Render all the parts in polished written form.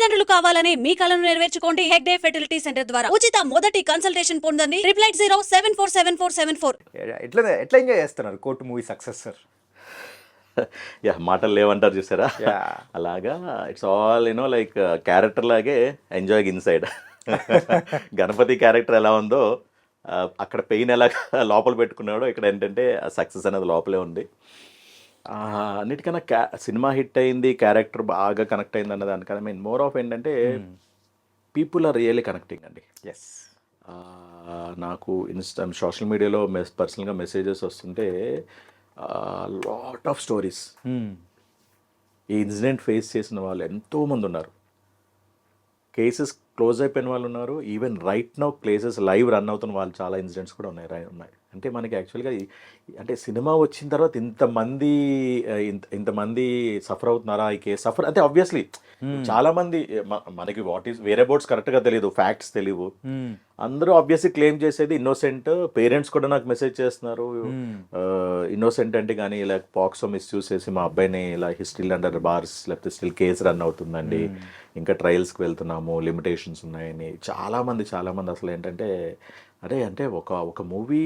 తల్లిదండ్రులు కావాలని మీ కలను నెరవేర్చుకోండి హెగ్డే ఫెర్టిలిటీ సెంటర్ ద్వారా ఉచిత మొదటి కన్సల్టేషన్ పొందండి 88074747474. ఎట్లా ఎంజాయ్ చేస్తున్నారు court movie success sir? Yeah మాటలు లేవంటారు చూసారా, Yeah. అలాగా it's all you know like character లాగే ఎంజాయ్ ఇన్సైడ్. గణపతి క్యారెక్టర్ ఎలా ఉందో అక్కడ పెయిన్ ఎలా లోపల పెట్టుకున్నాడో ఇక్కడ ఏంటంటే సక్సెస్ అనేది లోపలే ఉంది. అన్నిటికన్నా సినిమా హిట్ అయింది, క్యారెక్టర్ బాగా కనెక్ట్ అయింది అన్న దానికన్నా మీన్ మోర్ ఆఫ్ ఏంటంటే పీపుల్ ఆర్ రియల్లీ కనెక్టింగ్ అండి. ఎస్. నాకు సోషల్ మీడియాలో పర్సనల్గా మెసేజెస్ వస్తుంటే లాట్ ఆఫ్ స్టోరీస్. ఈ ఇన్సిడెంట్ ఫేస్ చేసిన వాళ్ళు ఎంతోమంది ఉన్నారు, కేసెస్ క్లోజ్ అయిపోయిన వాళ్ళు ఉన్నారు, even right now cases live run అవుతున్న వాళ్ళు చాలా ఇన్సిడెంట్స్ కూడా ఉన్నాయి. అంటే మనకి యాక్చువల్గా అంటే సినిమా వచ్చిన తర్వాత ఇంతమంది సఫర్ అవుతున్నారా ఈ కేసు సఫర్ అంటే ఆబ్వియస్లీ చాలామంది మనకి వాట్ ఈస్ వేరే బోర్డ్స్ కరెక్ట్గా తెలియదు, ఫ్యాక్ట్స్ తెలియవు. అందరూ ఆబ్వియస్లీ క్లెయిమ్ చేసేది ఇన్నోసెంట్. పేరెంట్స్ కూడా నాకు మెసేజ్ చేస్తున్నారు ఇన్నోసెంట్ అంటే, కానీ ఇలా పాక్సో మిస్యూజ్ చేసి మా అబ్బాయిని ఇలా హిస్టరీ అండర్ బార్స్ లేకపోతే స్టిల్ కేసు రన్ అవుతుందండి, ఇంకా ట్రయల్స్కి వెళ్తున్నాము, లిమిటేషన్స్ ఉన్నాయని చాలామంది అసలు ఏంటంటే అరే అంటే ఒక మూవీ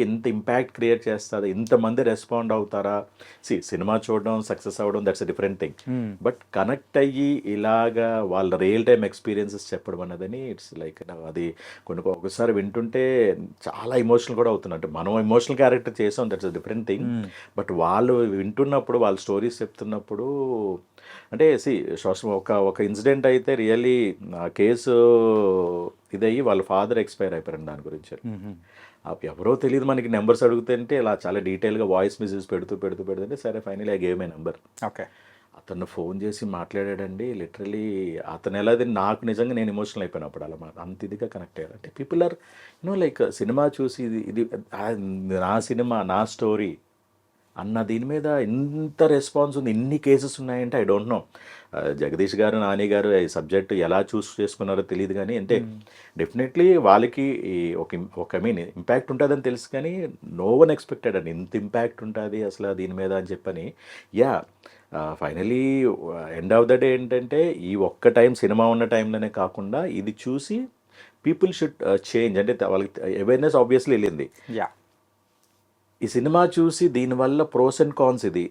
ఎంత ఇంపాక్ట్ క్రియేట్ చేస్తుంది, ఇంతమంది రెస్పాండ్ అవుతారా. సినిమా చూడడం సక్సెస్ అవ్వడం that's a different thing, but connect అయ్యి ఇలాగా వాళ్ళ రియల్ టైమ్ ఎక్స్పీరియన్సెస్ చెప్పడం అన్నదని ఇట్స్ లైక్ అది ఒకసారి వింటుంటే చాలా ఎమోషనల్ కూడా అవుతున్నట్టు. మనం ఎమోషనల్ క్యారెక్టర్ చేసాం, that's a different thing, but వాళ్ళు వింటున్నప్పుడు వాళ్ళ స్టోరీస్ చెప్తున్నప్పుడు అంటే ఒక ఇన్సిడెంట్ అయితే రియల్లీ కేసు ఇదయ్యి వాళ్ళ ఫాదర్ ఎక్స్పైర్ అయిపోయారు. దాని గురించి ఎవరో తెలియదు మనకి నెంబర్స్ అడుగుతుంటే ఇలా చాలా డీటెయిల్గా వాయిస్ మెసేజ్ పెడుతుంటే సరే finally I gave my number. Okay. అతను ఫోన్ చేసి మాట్లాడాడండి. లిటరలీ అతను ఎలా నాకు నిజంగా నేను ఎమోషనల్ అయిపోయాను అప్పుడు. అలా అంత ఇదిగా కనెక్ట్ అయ్యారు. అంటే పీపుల్ ఆర్ లైక్ సినిమా చూసి ఇది నా సినిమా నా స్టోరీ అన్న దీని మీద ఎంత రెస్పాన్స్ ఉంది, ఇన్ని కేసెస్ ఉన్నాయంటే ఐ డోంట్ నో. జగదీష్ గారు, నాని గారు ఈ సబ్జెక్ట్ ఎలా చూస్ చేసుకున్నారో తెలియదు, కానీ అంటే డెఫినెట్లీ వాళ్ళకి ఒక ఇంపాక్ట్ ఉంటుందని తెలుసు, కానీ నో వన్ ఎక్స్పెక్టెడ్ అండి ఇంత ఇంపాక్ట్ ఉంటుంది అసలు దీని మీద అని చెప్పని. Yeah finally end of the day ఏంటంటే ఈ ఒక్క టైం సినిమా ఉన్న టైంలోనే కాకుండా ఇది చూసి పీపుల్ షుడ్ చేంజ్. అంటే వాళ్ళకి అవేర్నెస్ ఆబ్వియస్లీ వెళ్ళింది. యా ఈ సినిమా చూసి దీనివల్ల ప్రోస్ అండ్ కాన్స్ ఇది.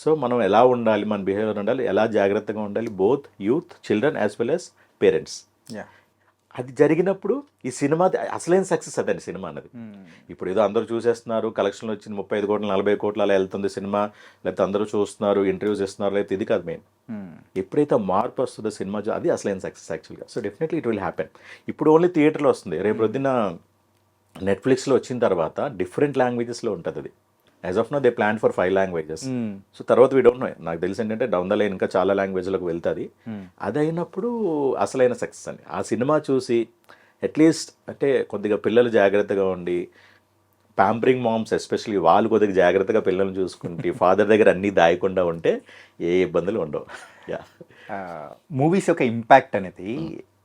సో మనం ఎలా ఉండాలి, మన బిహేవియర్ ఉండాలి, ఎలా జాగ్రత్తగా ఉండాలి, both youth, children as well as parents. అది జరిగినప్పుడు ఈ సినిమా అసలైన సక్సెస్ అదండి సినిమా అన్నది. ఇప్పుడు ఏదో అందరూ చూసేస్తున్నారు, కలెక్షన్లు వచ్చింది 35 కోట్లు 40 కోట్లు అలా వెళ్తుంది సినిమా, లేకపోతే అందరూ చూస్తున్నారు, ఇంటర్వ్యూస్ ఇస్తున్నారు, లేకపోతే ఇది కాదు మెయిన్. ఎప్పుడైతే మార్పు వస్తుందో సినిమా అది అసలైన సక్సెస్ యాక్చువల్గా. So definitely it will happen. ఇప్పుడు ఓన్లీ థియేటర్లో వస్తుంది, రేపు పొద్దున్న నెట్ఫ్లిక్స్లో వచ్చిన తర్వాత డిఫరెంట్ లాంగ్వేజెస్లో ఉంటుంది అది. As of now they plan for 5 languages. So తర్వాత వీ డోంట్ నో, నాకు తెలిసి ఏంటంటే డౌన్ ద లైన్ ఇంకా చాలా లాంగ్వేజ్లకు వెళ్తుంది. అది అయినప్పుడు అసలైన సక్సెస్ అని. ఆ సినిమా చూసి అట్లీస్ట్ అంటే కొద్దిగా పిల్లలు జాగ్రత్తగా ఉండి, ప్యాంపరింగ్ మామ్స్ ఎస్పెషల్లీ వాళ్ళు కొద్దిగా జాగ్రత్తగా పిల్లల్ని చూసుకుంటే ఫాదర్ దగ్గర అన్నీ దాయకుండా ఉంటే ఏ ఇబ్బందులు ఉండవు. యా మూవీస్ యొక్క ఇంపాక్ట్ అనేది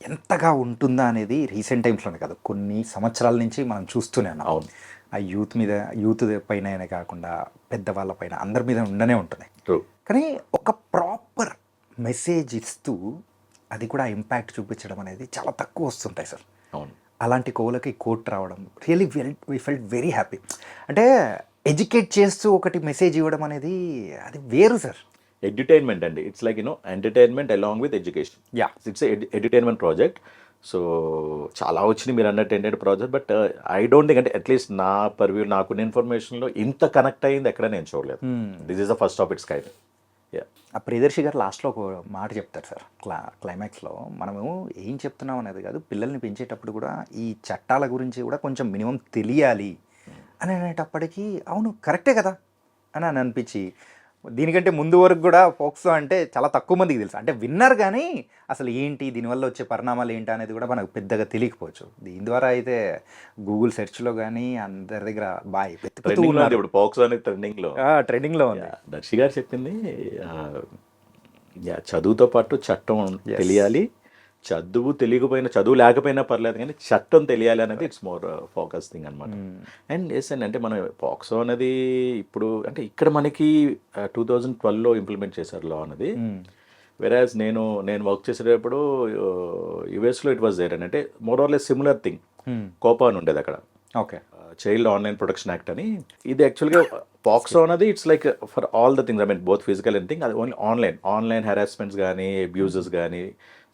ఎంతగా ఉంటుందా అనేది రీసెంట్ టైమ్స్లోనే కాదు, కొన్ని సంవత్సరాల నుంచి మనం చూస్తూనే ఉన్నాం. అవును. ఆ యూత్ పైన కాకుండా పెద్దవాళ్ళ పైన అందరి మీద ఉండనే ఉంటుంది. కానీ ఒక ప్రాపర్ మెసేజ్ ఇస్తూ అది కూడా ఇంపాక్ట్ చూపించడం అనేది చాలా తక్కువ వస్తుంటాయి సార్. అవును. అలాంటి కోలకి కోట్ రావడం really we felt very happy. అంటే ఎడ్యుకేట్ చేస్తూ ఒకటి మెసేజ్ ఇవ్వడం అనేది అది వేరు సార్. ఎడ్యుటైన్మెంట్ అండి, it's like entertainment along with education. Ya it's edutainment project. So చాలా వచ్చినాయి మీరు అన్నట్టు ఏంటంటే project, but I don't think అంటే అట్లీస్ట్ నా పర్వ్యూ నాకున్న ఇన్ఫర్మేషన్లో ఇంత కనెక్ట్ అయ్యింది ఎక్కడ నేను చూడలేదు. This is the first of its kind. ఆ ప్రియదర్శి గారు లాస్ట్లో ఒక మాట చెప్తారు సార్, క్లైమాక్స్లో మనము ఏం చెప్తున్నాం అనేది కాదు, పిల్లల్ని పెంచేటప్పుడు కూడా ఈ చట్టాల గురించి కూడా కొంచెం మినిమం తెలియాలి అని అనేటప్పటికీ అవును కరెక్టే కదా అని అనిపించి, దీనికంటే ముందు వరకు కూడా పోక్సో అంటే చాలా తక్కువ మందికి తెలుసు. అంటే విన్నారు కానీ అసలు ఏంటి దీనివల్ల వచ్చే పరిణామాలు ఏంటి అనేది కూడా మనకు పెద్దగా తెలియకపోవచ్చు. దీని ద్వారా అయితే గూగుల్ సెర్చ్లో కానీ అందరి దగ్గర బాయ్ ఇప్పుడు పోక్సో అనేది ట్రెండింగ్లో ఉంది. దర్శి గారు చెప్పింది చదువుతో పాటు చట్టం తెలియాలి, చదువు లేకపోయినా పర్లేదు కానీ చట్టం తెలియాలి అనేది ఇట్స్ మోర్ ఫోకస్ థింగ్ అనమాట. అండ్ ఎస్ అండి, అంటే మనం పాక్సో అనేది ఇప్పుడు అంటే ఇక్కడ మనకి 2012లో ఇంప్లిమెంట్ చేశారు లా అనేది. వెరాజ్ నేను వర్క్ చేసేటప్పుడు యుఎస్లో ఇట్ వాజ్ దేర్ అని, అంటే more or less similar thing. Copa అని ఉండేది అక్కడ, okay. Child online protection act అని. ఇది యాక్చువల్గా పాక్సో అనేది it's like for all the things, I mean both physical and thing. అది ఓన్లీ ఆన్లైన్ హెరాస్మెంట్స్ కానీ, అబ్యూజెస్ కానీ,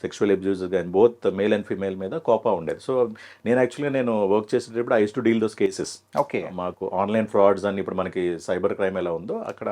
సెక్షువల్ అబ్యూజెస్ కానీ, బోత్ మేల్ అండ్ ఫీమేల్ మీద కోపా ఉండేది. సో నేను వర్క్ చేసేటప్పుడు I use to deal those cases. Okay. మాకు online frauds అని ఇప్పుడు మనకి సైబర్ క్రైమ్ ఎలా ఉందో అక్కడ